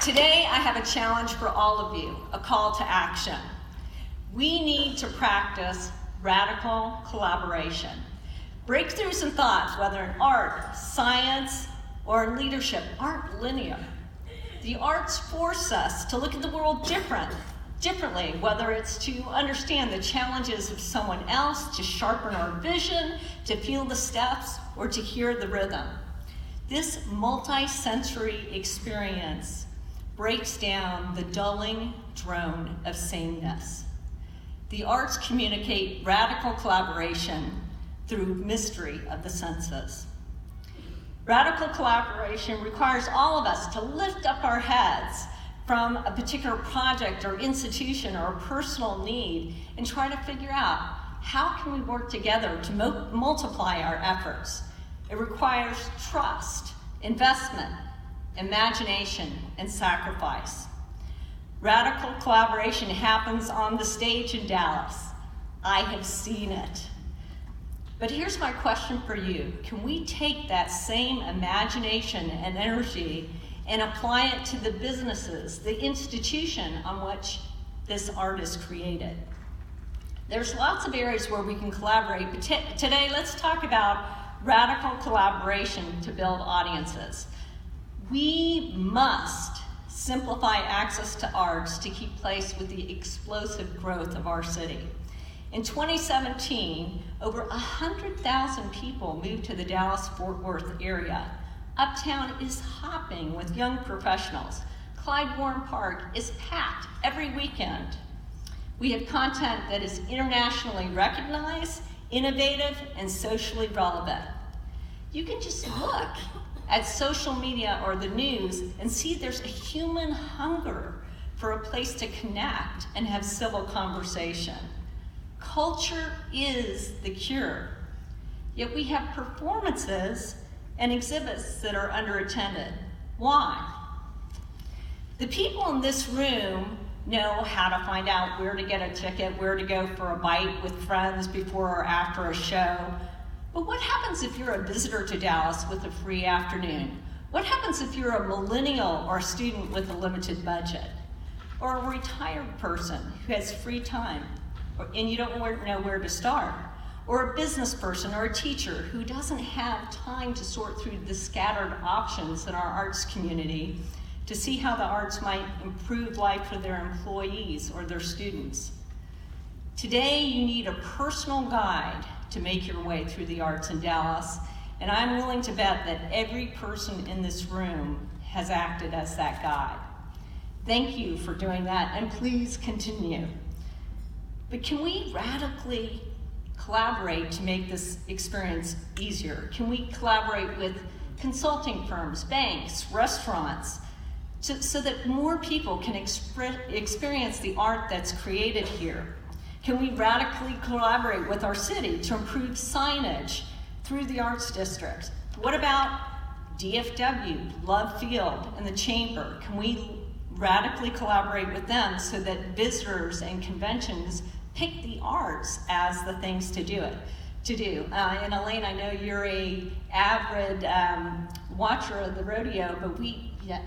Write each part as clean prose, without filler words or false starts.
Today, I have a challenge for all of you, a call to action. We need to practice radical collaboration. Breakthroughs in thought, whether in art, science, or in leadership, aren't linear. The arts force us to look at the world differently, whether it's to understand the challenges of someone else, to sharpen our vision, to feel the steps, or to hear the rhythm. This multi-sensory experience breaks down the dulling drone of sameness. The arts communicate radical collaboration through mystery of the senses. Radical collaboration requires all of us to lift up our heads from a particular project or institution or a personal need and try to figure out how can we work together to multiply our efforts. It requires trust, investment, imagination, and sacrifice. Radical collaboration happens on the stage in Dallas. I have seen it. But here's my question for you. Can we take that same imagination and energy and apply it to the businesses, the institution on which this art is created? There's lots of areas where we can collaborate, but today let's talk about radical collaboration to build audiences. We must simplify access to arts to keep pace with the explosive growth of our city. In 2017, over 100,000 people moved to the Dallas-Fort Worth area. Uptown is hopping with young professionals. Clyde Warren Park is packed every weekend. We have content that is internationally recognized, innovative, and socially relevant. You can just look at social media or the news and see there's a human hunger for a place to connect and have civil conversation. Culture is the cure. Yet we have performances and exhibits that are underattended. Why? The people in this room know how to find out where to get a ticket, where to go for a bite with friends before or after a show. But what happens if you're a visitor to Dallas with a free afternoon? What happens if you're a millennial or a student with a limited budget? Or a retired person who has free time and you don't know where to start? Or a business person or a teacher who doesn't have time to sort through the scattered options in our arts community to see how the arts might improve life for their employees or their students? Today, you need a personal guide to make your way through the arts in Dallas, and I'm willing to bet that every person in this room has acted as that guide. Thank you for doing that, and please continue. But can we radically collaborate to make this experience easier? Can we collaborate with consulting firms, banks, restaurants, so that more people can experience the art that's created here? Can we radically collaborate with our city to improve signage through the Arts District? What about DFW, Love Field, and the Chamber? Can we radically collaborate with them so that visitors and conventions pick the arts as the things to do? And Elaine, I know you're an avid watcher of the rodeo, but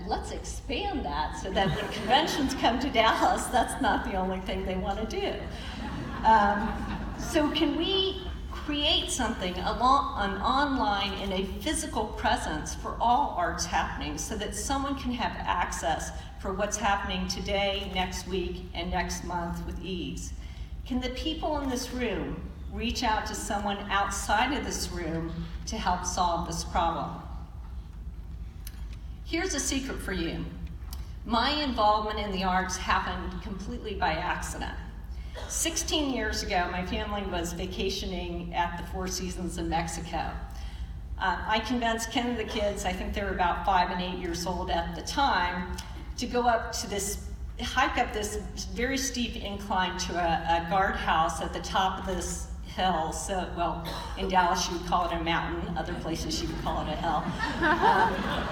let's expand that so that when conventions come to Dallas, that's not the only thing they want to do. So can we create something online in a physical presence for all arts happenings so that someone can have access for what's happening today, next week, and next month with ease? Can the people in this room reach out to someone outside of this room to help solve this problem? Here's a secret for you. My involvement in the arts happened completely by accident. 16 years ago, my family was vacationing at the Four Seasons in Mexico. I convinced Ken and the kids, I think they were about 5 and 8 years old at the time, to go up to hike up this very steep incline to a guardhouse at the top of this hill, so, well, in Dallas you would call it a mountain, other places you would call it a hill,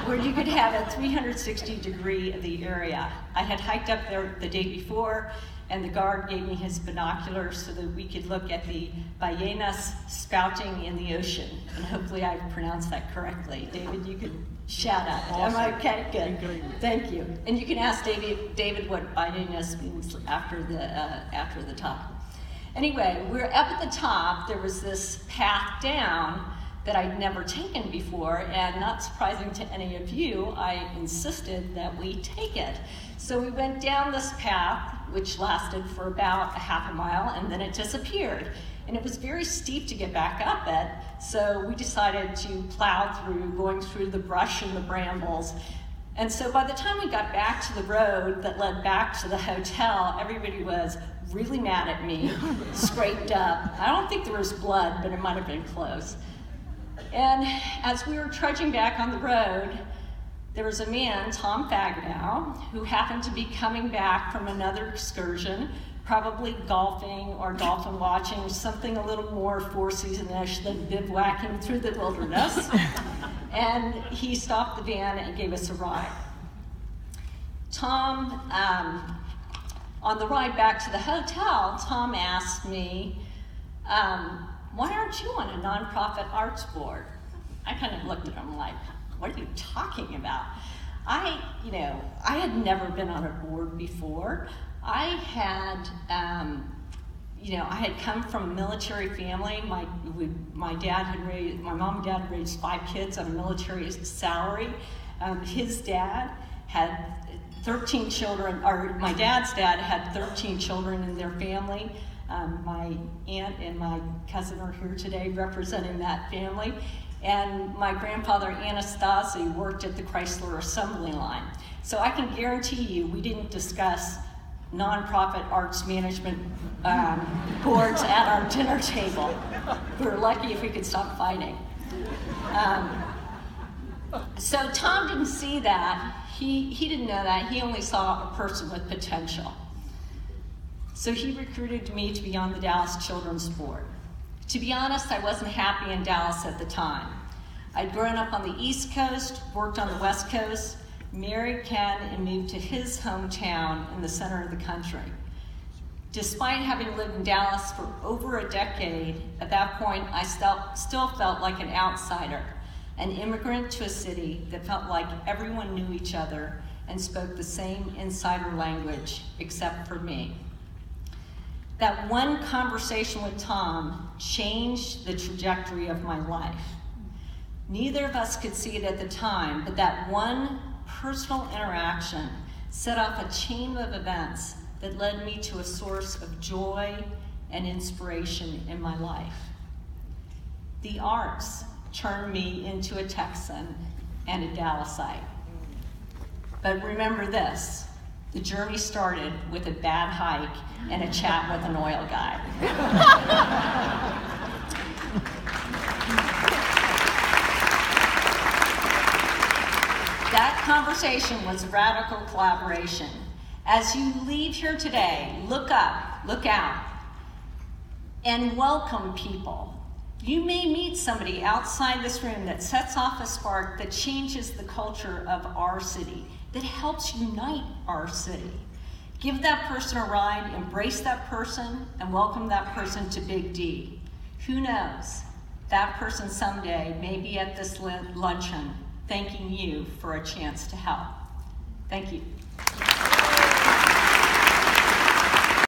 where you could have a 360-degree of the area. I had hiked up there the day before, and the guard gave me his binoculars so that we could look at the ballenas spouting in the ocean. And hopefully I pronounced that correctly. David, you could shout out. Awesome. Am I okay? Good. Thank you. And you can ask David what ballenas means after the talk. Anyway, we're up at the top. There was this path down that I'd never taken before, and not surprising to any of you, I insisted that we take it. So we went down this path, which lasted for about a half a mile, and then it disappeared. And it was very steep to get back up it, so we decided to plow through, going through the brush and the brambles. And so by the time we got back to the road that led back to the hotel, everybody was really mad at me, scraped up. I don't think there was blood, but it might have been close. And as we were trudging back on the road, there was a man, Tom Faganow, who happened to be coming back from another excursion, probably golfing or dolphin watching, something a little more four-season-ish than bivouacking through the wilderness. And he stopped the van and gave us a ride. Tom, on the ride back to the hotel, Tom asked me, why aren't you on a nonprofit arts board? I kind of looked at him like, what are you talking about? I had never been on a board before. I had come from a military family. My mom and dad had raised 5 kids on a military salary. His dad had 13 children, or my dad's dad had 13 children in their family. My aunt and my cousin are here today representing that family. And my grandfather, Anastasi, worked at the Chrysler assembly line. So I can guarantee you we didn't discuss nonprofit arts management boards at our dinner table. We were lucky if we could stop fighting. So Tom didn't see that. He didn't know that. He only saw a person with potential. So he recruited me to be on the Dallas Children's Board. To be honest, I wasn't happy in Dallas at the time. I'd grown up on the East Coast, worked on the West Coast, married Ken, and moved to his hometown in the center of the country. Despite having lived in Dallas for over a decade, at that point I still felt like an outsider, an immigrant to a city that felt like everyone knew each other and spoke the same insider language except for me. That one conversation with Tom changed the trajectory of my life. Neither of us could see it at the time, but that one personal interaction set off a chain of events that led me to a source of joy and inspiration in my life. The arts turned me into a Texan and a Dallasite. But remember this, the journey started with a bad hike and a chat with an oil guy. That conversation was radical collaboration. As you leave here today, look up, look out, and welcome people. You may meet somebody outside this room that sets off a spark that changes the culture of our city, that helps unite our city. Give that person a ride, embrace that person, and welcome that person to Big D. Who knows? That person someday may be at this luncheon thanking you for a chance to help. Thank you.